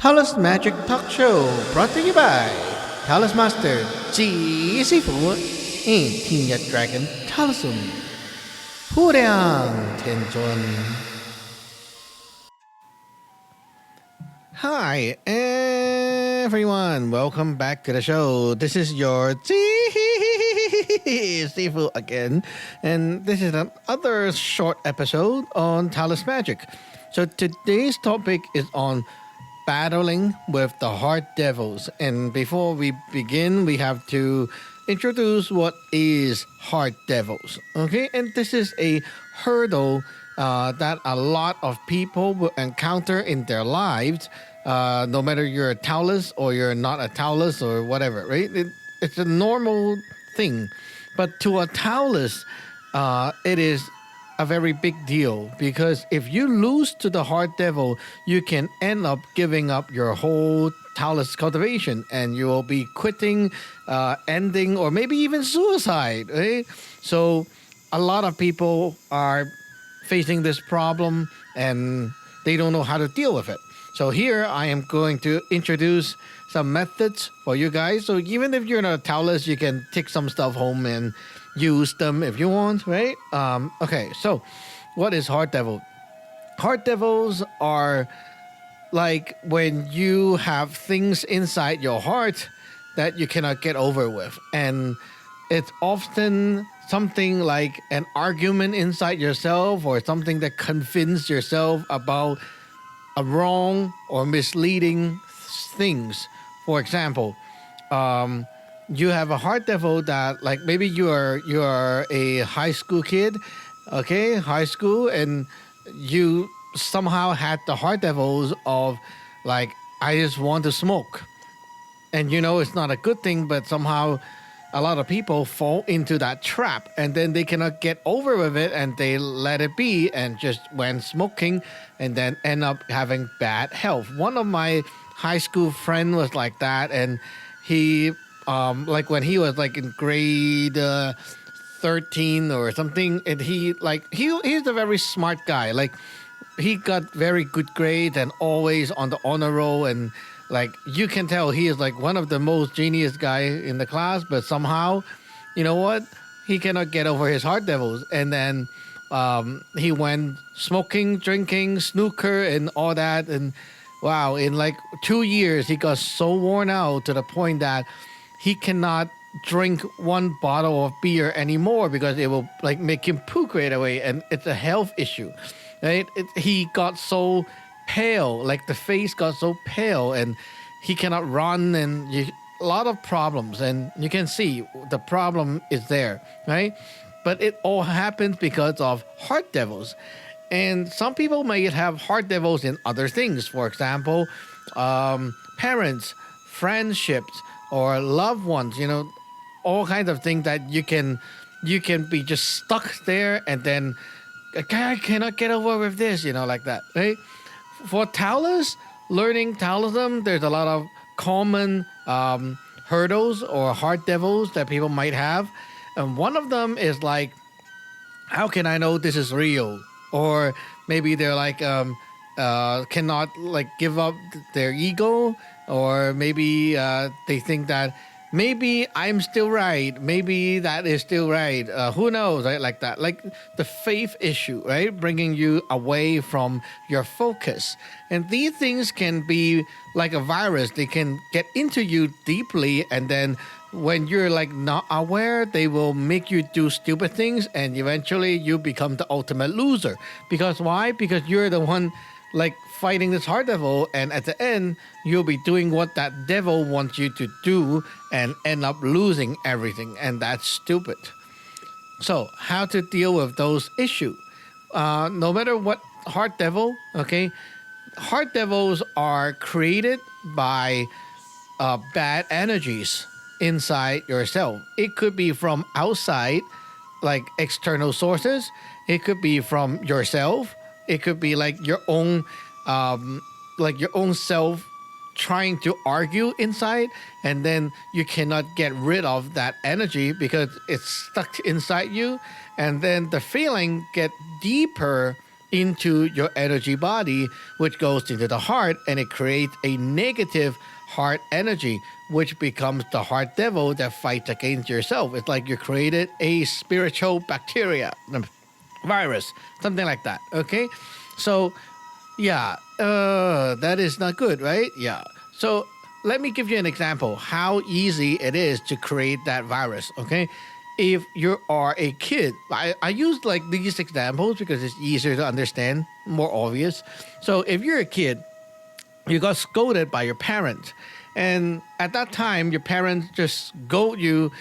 Taoist Magic Talk Show brought to you by Taoist Master จี师傅 and 天日 Dragon Taoism ผู้亮天尊 Hi everyone, welcome back to the show. This is your Sifu again, and this is another short episode on Taoist Magic. So today's topic is on battling with the heart devils. And before we begin, we have to introduce what is heart devils. Okay, and this is a hurdle that a lot of people will encounter in their lives, no matter you're a Taoist or you're not a Taoist or whatever, right? It's a normal thing. But to a Taoist, it is a very big deal, because if you lose to the heart devil, you can end up giving up your whole Taoist cultivation, and you will be quitting, ending, or maybe even suicide, right? So a lot of people are facing this problem and they don't know how to deal with it. So here I am going to introduce some methods for you guys. So even if you're not a Taoist, you can take some stuff home and use them if you want, right? Okay, so what is heart devil? Heart devils are like when you have things inside your heart that you cannot get over with. And it's often something like an argument inside yourself, or something that convinces yourself about a wrong or misleading things. For example, you have a heart devil that, like, maybe you are a high school kid, okay, high school, and you somehow had the heart devils of, like, I just want to smoke, and you know it's not a good thing, but somehow a lot of people fall into that trap, and then they cannot get over with it, and they let it be and just went smoking, and then end up having bad health. One of my high school friend was like that, and he like when he was like in grade 13 or something, and he's a very smart guy. Like, he got very good grades and always on the honor roll, and like you can tell he is like one of the most genius guy in the class, but somehow, you know what, he cannot get over his heart devils, and then he went smoking, drinking, snooker, and all that, and wow, in like 2 years he got so worn out to the point that he cannot drink one bottle of beer anymore, because it will like make him poop right away, and it's a health issue, right? He got so pale, like the face got so pale, and he cannot run, and a lot of problems, and you can see the problem is there, right? But it all happens because of heart devils. And some people may have heart devils in other things. For example, parents, friendships, or loved ones, you know, all kinds of things that you can be just stuck there, and then I cannot get over with this, you know, like that, right? For Taoists, learning Taoism, there's a lot of common hurdles or heart devils that people might have. And one of them is like, how can I know this is real? Or maybe they're like cannot like give up their ego, or maybe they think that maybe I'm still right, maybe that is still right, who knows, right? Like that, like the faith issue, right, bringing you away from your focus. And these things can be like a virus. They can get into you deeply, and then when you're like not aware, they will make you do stupid things, and eventually you become the ultimate loser. Because why? Because you're the one like fighting this heart devil, and at the end you'll be doing what that devil wants you to do and end up losing everything, and that's stupid. So how to deal with those issues? No matter what heart devil, okay, heart devils are created by bad energies inside yourself. It could be from outside, like external sources. It could be from yourself. It could be like your own self trying to argue inside, and then you cannot get rid of that energy because it's stuck inside you, and then the feeling get deeper into your energy body, which goes into the heart, and it creates a negative heart energy, which becomes the heart devil that fights against yourself. It's like you created a spiritual bacteria, virus, something like that. Okay, so yeah, that is not good, right? Yeah. So let me give you an example how easy it is to create that virus. Okay, if you are a kid, I use like these examples because it's easier to understand, more obvious. So if you're a kid, you got scolded by your parents, and at that time your parents just scold you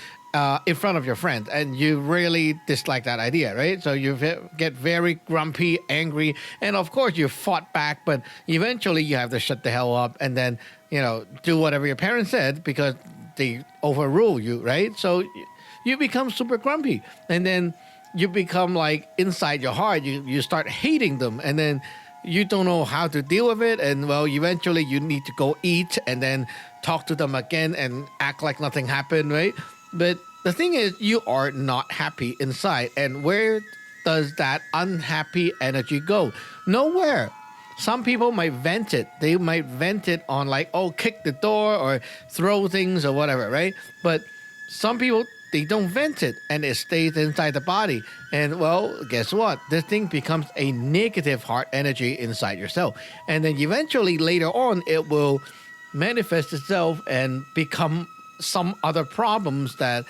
in front of your friends, and you really dislike that idea, right? So you get very grumpy, angry, and of course you fought back, but eventually you have to shut the hell up and then do whatever your parents said because they overrule you, right? So you become super grumpy, and then you become like inside your heart you start hating them, and then you don't know how to deal with it, and well, eventually you need to go eat and then talk to them again and act like nothing happened, right? But the thing is, you are not happy inside, and where does that unhappy energy go? Nowhere. Some people might vent it. They might vent it on like, oh, kick the door or throw things or whatever, right? But some people, they don't vent it, and it stays inside the body. And well, guess what? This thing becomes a negative heart energy inside yourself. And then eventually later on, it will manifest itself and become some other problems that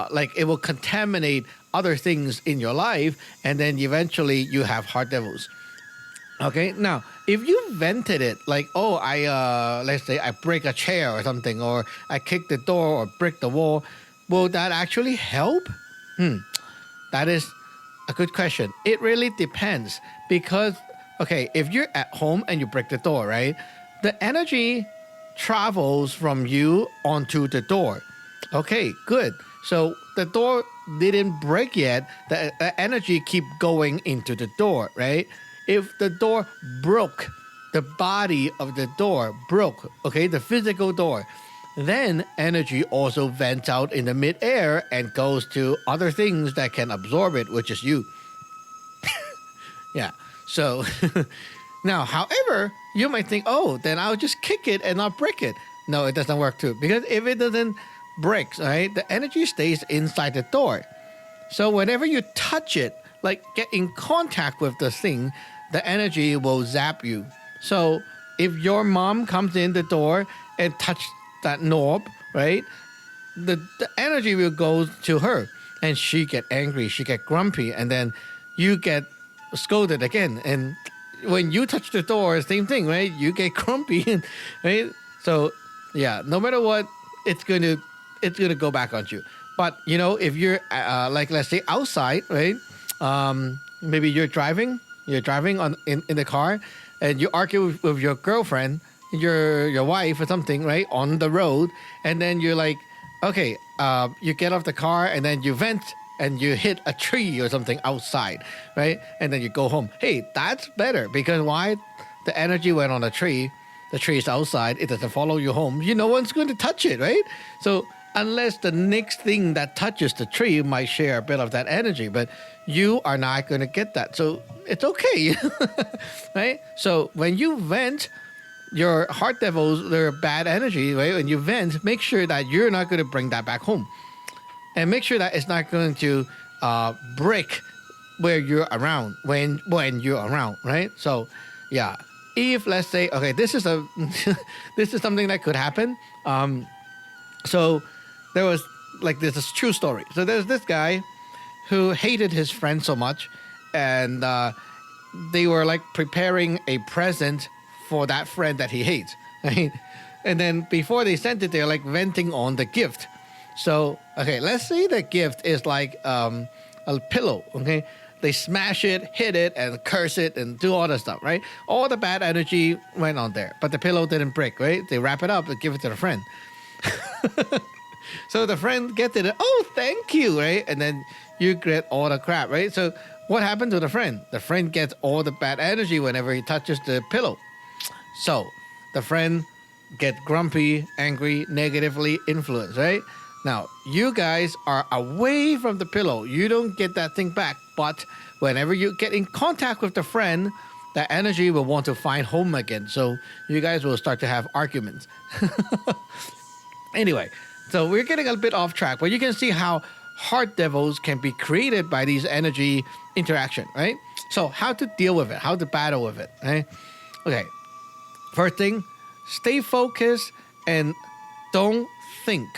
like it will contaminate other things in your life. And then eventually you have heart devils. Okay, now if you vented it like, oh, let's say I break a chair or something, or I kick the door or break the wall, will that actually help? That is a good question. It really depends because, okay, if you're at home and you break the door, right? The energy travels from you onto the door. Okay, good. So the door didn't break yet. The energy keep going into the door, right? If the door broke, the body of the door broke, okay, the physical door, then energy also vents out in the midair and goes to other things that can absorb it, which is you. Yeah. So now, however, you might think, oh, then I'll just kick it and not break it. No, it doesn't work too. Because if it doesn't break, right, the energy stays inside the door. So whenever you touch it, like get in contact with the thing, the energy will zap you. So if your mom comes in the door and touch that knob, right, the energy will go to her, and she get angry, she get grumpy, and then you get scolded again. And when you touch the door, same thing, right? You get grumpy, right? So yeah, no matter what, it's gonna go back on you. But if you're like, let's say outside, right? Maybe you're driving on in the car, and you argue with your girlfriend, your wife or something, right, on the road, and then you're like, okay, you get off the car and then you vent and you hit a tree or something outside, right, and then you go home. Hey, that's better because why? The energy went on the tree is outside, it doesn't follow you home, no one's going to touch it, right? So unless the next thing that touches the tree might share a bit of that energy, but you are not going to get that. So it's okay, right? So when you vent your heart devils, their bad energy, right? When you vent, make sure that you're not going to bring that back home. And make sure that it's not going to break where you're around, when you're around, right? So, yeah. If, let's say, okay, this is something that could happen. So there was, like, this is true story. So there's this guy who hated his friend so much, and they were like preparing a present for that friend that he hates, right? And then before they sent it, they're like venting on the gift. So, okay, let's say the gift is like a pillow, okay? They smash it, hit it, and curse it, and do all the stuff, right? All the bad energy went on there, but the pillow didn't break, right? They wrap it up and give it to the friend. So the friend gets it, oh, thank you, right? And then you get all the crap, right? So what happened to the friend? The friend gets all the bad energy whenever he touches the pillow. So the friend gets grumpy, angry, negatively influenced, right? Now, you guys are away from the pillow. You don't get that thing back. but whenever you get in contact with the friend, that energy will want to find home again. So you guys will start to have arguments. Anyway, so we're getting a bit off track, but you can see how heart devils can be created by these energy interaction, right? So how to deal with it, how to battle with it, right? Okay, first thing, stay focused and don't think.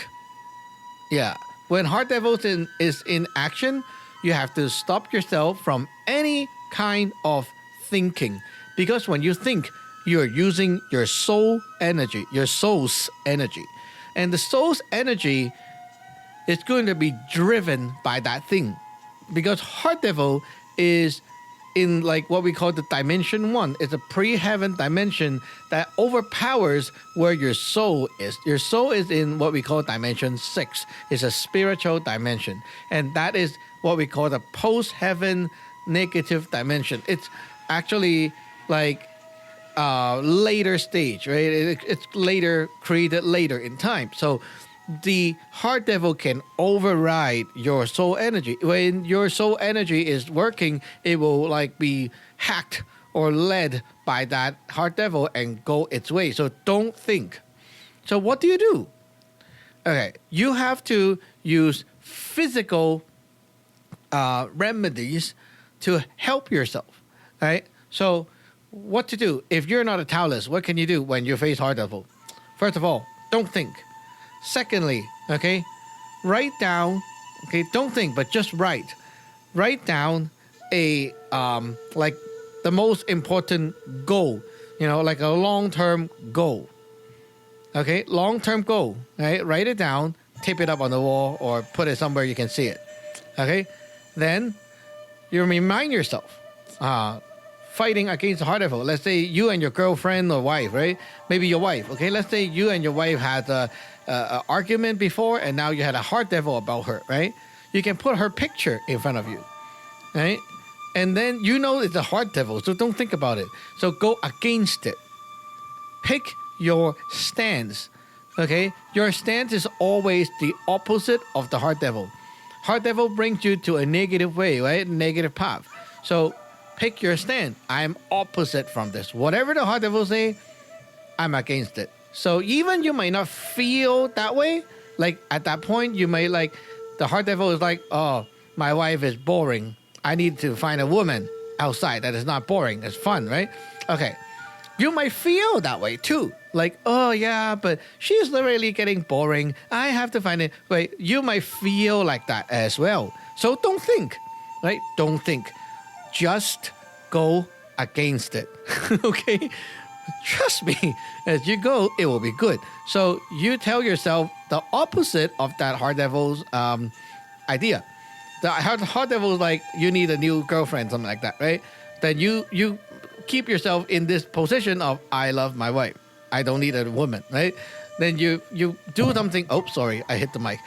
Yeah, when heart devils is in action, you have to stop yourself from any kind of thinking, because when you think, you're using your soul's energy, and the soul's energy is going to be driven by that thing, because heart devil is in like what we call the dimension 1. It's a pre-heaven dimension that overpowers where your soul is. Your soul is in what we call dimension 6. It's a spiritual dimension, and that is what we call the post-heaven negative dimension. It's actually like later stage, right? It's later, created later in time. So the heart devil can override your soul energy. When your soul energy is working, it will like be hacked or led by that heart devil and go its way. So don't think. So what do you do? Okay, you have to use physical remedies to help yourself, right? So what to do? If you're not a Taoist, what can you do when you face heart devil? First of all, don't think. Secondly, okay, write down, okay, don't think, but just write. Write down a, like the most important goal, like a long-term goal. Okay, long-term goal, right? Write it down, tape it up on the wall, or put it somewhere you can see it. Okay, then you remind yourself, fighting against the heart devil. Let's say you and your girlfriend or wife, right? Maybe your wife, okay? Let's say you and your wife had a argument before, and now you had a heart devil about her, right? You can put her picture in front of you, right? And then it's a heart devil, so don't think about it. So go against it. Pick your stance, okay? Your stance is always the opposite of the heart devil. Heart devil brings you to a negative way, right? Negative path. So pick your stand. I'm opposite from this. Whatever the heart devil say, I'm against it. So even you might not feel that way, like at that point, you may like, the heart devil is like, oh, my wife is boring. I need to find a woman outside that is not boring. It's fun, right? Okay. You might feel that way too. Like, oh yeah, but she's really getting boring. I have to find it. Wait, you might feel like that as well. So don't think, right? Don't think. Just go against it. Okay? Trust me, as you go, it will be good. So you tell yourself the opposite of that heart devil's idea. The heart devil is like, you need a new girlfriend, something like that, right? Then you keep yourself in this position of, I love my wife. I don't need a woman, right? Then you do something. Oh, sorry, I hit the mic.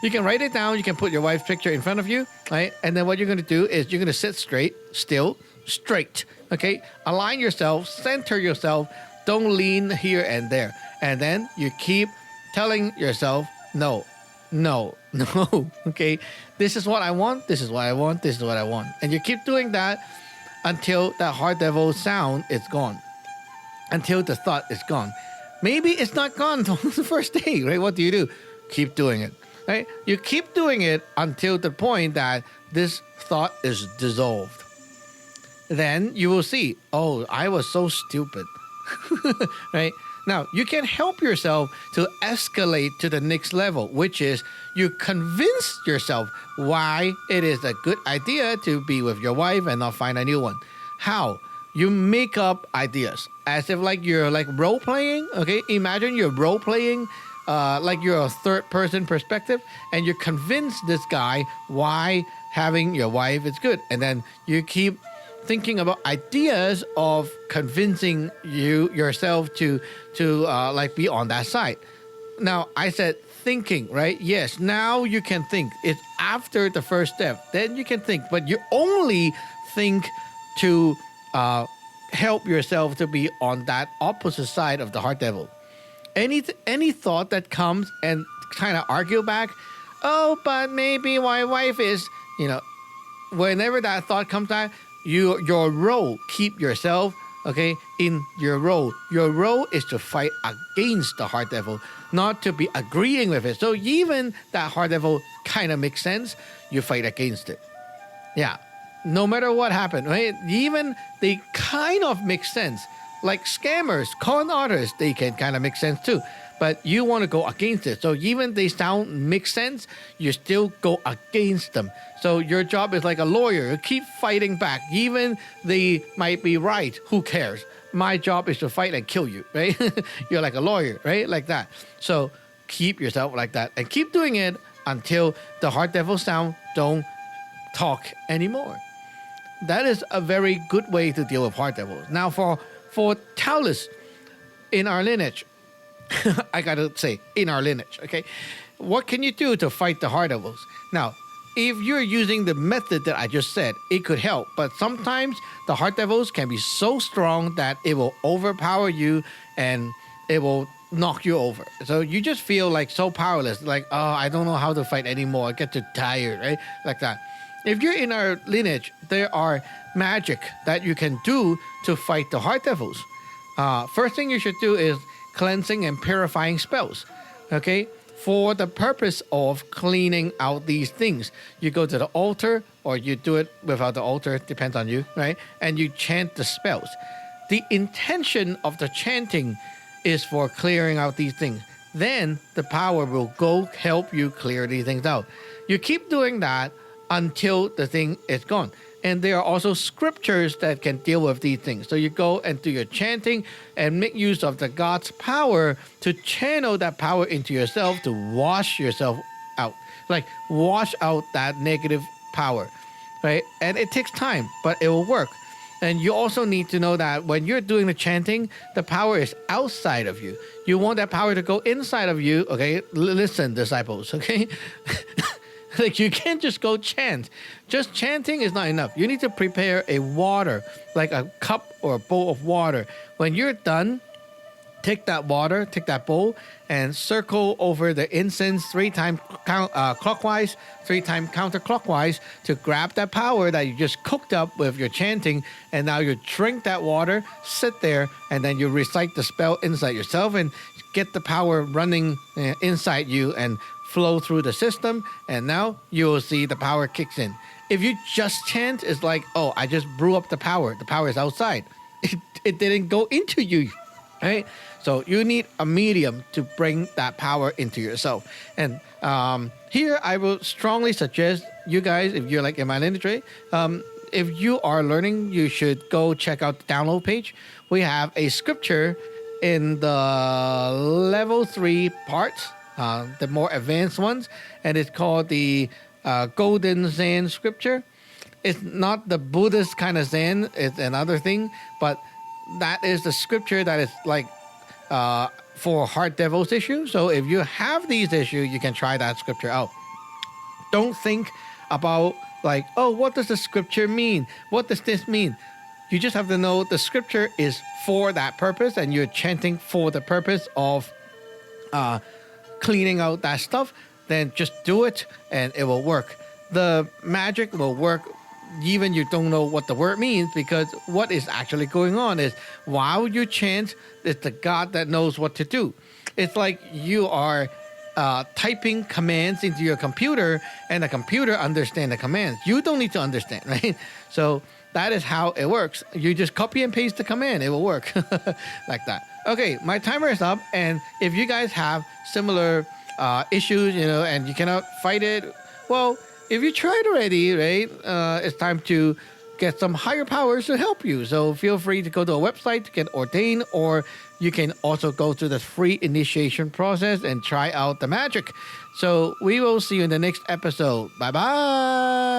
You can write it down. You can put your wife's picture in front of you, right? And then what you're going to do is you're going to sit straight, straight, okay? Align yourself, center yourself. Don't lean here and there. And then you keep telling yourself, no, okay? This is what I want. This is what I want. This is what I want. And you keep doing that until that heart devil sound is gone. Until the thought is gone. Maybe it's not gone on the first day, right? What do? Keep doing it, right? You keep doing it until the point that this thought is dissolved. Then you will see, oh, I was so stupid, right? Now, you can help yourself to escalate to the next level, which is you convince yourself why it is a good idea to be with your wife and not find a new one. How? You make up ideas as if like you're like role playing. Okay, imagine you're role playing, like you're a third person perspective, and you convince this guy why having your wife is good, and then you keep thinking about ideas of convincing yourself to like be on that side. Now I said thinking, right? Yes. Now you can think. It's after the first step. Then you can think, but you only think to help yourself to be on that opposite side of the heart devil. Any thought that comes and kind of argue back, oh, but maybe my wife is, whenever that thought comes back, your role, keep yourself, okay, in your role. Your role is to fight against the heart devil, not to be agreeing with it. So even that heart devil kind of makes sense, you fight against it. Yeah. No matter what happened, right? Even they kind of make sense. Like scammers, con artists, they can kind of make sense too. But you want to go against it. So even they sound make sense, you still go against them. So your job is like a lawyer. You keep fighting back. Even they might be right. Who cares? My job is to fight and kill you, right? You're like a lawyer, right? Like that. So keep yourself like that and keep doing it until the heart devil sound don't talk anymore. That is a very good way to deal with heart devils. Now for Taoists in our lineage, I gotta say, in our lineage, okay? What can you do to fight the heart devils? Now, if you're using the method that I just said, it could help. But sometimes the heart devils can be so strong that it will overpower you and it will knock you over. So you just feel like so powerless, like, oh, I don't know how to fight anymore. I get too tired, right? Like that. If you're in our lineage, there are magic that you can do to fight the heart devils. First thing you should do is cleansing and purifying spells, okay? For the purpose of cleaning out these things. You go to the altar or you do it without the altar, depends on you, right? And you chant the spells. The intention of the chanting is for clearing out these things. Then the power will go help you clear these things out. You keep doing that until the thing is gone. And there are also scriptures that can deal with these things. So you go and do your chanting and make use of the God's power to channel that power into yourself to wash yourself out. Like wash out that negative power, right? And it takes time, but it will work. And you also need to know that when you're doing the chanting, the power is outside of you. You want that power to go inside of you, okay? Listen, disciples, okay? Like you can't just go chant. Just chanting is not enough. You need to prepare a water, like a cup or a bowl of water. When you're done, take that water, take that bowl, and circle over the incense 3 times clockwise, 3 times counterclockwise to grab that power that you just cooked up with your chanting. And now you drink that water, sit there, and then you recite the spell inside yourself and get the power running inside you and flow through the system, and now you will see the power kicks in. If you just chant, it's like, oh, I just brew up the power. The power is outside. It didn't go into you, right? So you need a medium to bring that power into yourself. And here I will strongly suggest you guys, if you're like in my lineage, if you are learning, you should go check out the download page. We have a scripture in the level 3 parts, the more advanced ones, and it's called the Golden Zen scripture. It's not the Buddhist kind of Zen, it's another thing, but that is the scripture that is like for heart devils issues. So if you have these issues, you can try that scripture out. Don't think about like, oh, what does the scripture mean? What does this mean? You just have to know the scripture is for that purpose, and you're chanting for the purpose of cleaning out that stuff. Then just do it and it will work. The magic will work even you don't know what the word means, because what is actually going on is while you chant, it's the God that knows what to do. It's like you are typing commands into your computer and the computer understands the commands. You don't need to understand, right? So that is how it works. You just copy and paste the command. It will work like that. Okay, my timer is up. And if you guys have similar issues, and you cannot fight it, well, if you tried already, right, it's time to get some higher powers to help you. So feel free to go to a website to get ordained, or you can also go through the free initiation process and try out the magic. So we will see you in the next episode. Bye-bye.